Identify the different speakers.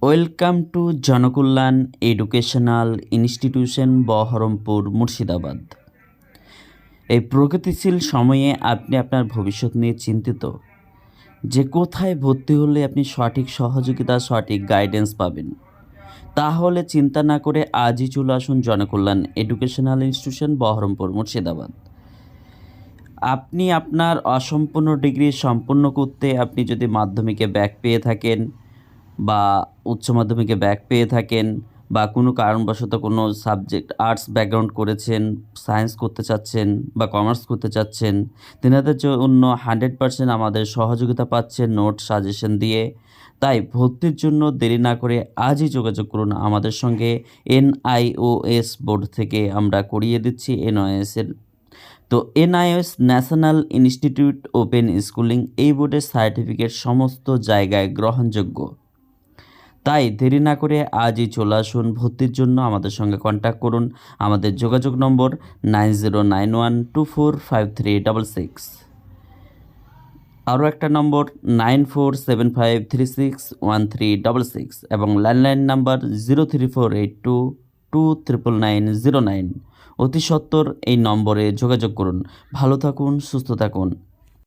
Speaker 1: Welcome to Janakalyan educational institution Baharampur Murshidabad. এই প্রগতিশীল সময়ে আপনি আপনার ভবিষ্যৎ নিয়ে চিন্তিত যে কোথায় ভর্তি হলে আপনি সঠিক সহযোগিতা সঠিক গাইডেন্স পাবেন, তাহলে চিন্তা না করে আজই চলে আসুন জনকল্যাণ এডুকেশনাল ইনস্টিটিউশন বহরমপুর মুর্শিদাবাদ। আপনি আপনার অসম্পূর্ণ ডিগ্রি সম্পূর্ণ করতে আপনি যদি মাধ্যমিকে ব্যাক পেয়ে থাকেন বা উচ্চ মাধ্যমিকে ব্যাক পেয়ে থাকেন বা কোনো কারণবশত কোনো সাবজেক্ট আর্টস ব্যাকগ্রাউন্ড করেছেন, সায়েন্স করতে চাচ্ছেন বা কমার্স করতে চাচ্ছেন, তেনাদের জন্য 100% আমাদের সহযোগিতা পাচ্ছেন নোট সাজেশন দিয়ে। তাই ভর্তির জন্য দেরি না করে আজই যোগাযোগ করুন আমাদের সঙ্গে। NIOS বোর্ড থেকে আমরা করিয়ে দিচ্ছি NIOS-এর। তো NIOS national institute open schooling, এই বোর্ডের সার্টিফিকেট সমস্ত জায়গায় গ্রহণযোগ্য। তাই দেরি না করে আজই চলে আসুন ভর্তির জন্য। আমাদের সঙ্গে কন্ট্যাক্ট করুন। আমাদের যোগাযোগ নম্বর 9091245366, আরও একটা নম্বর 9475361366 এবং ল্যান্ডলাইন নাম্বার 03482299909। অতি সত্বর এই নম্বরে যোগাযোগ করুন। ভালো থাকুন, সুস্থ থাকুন।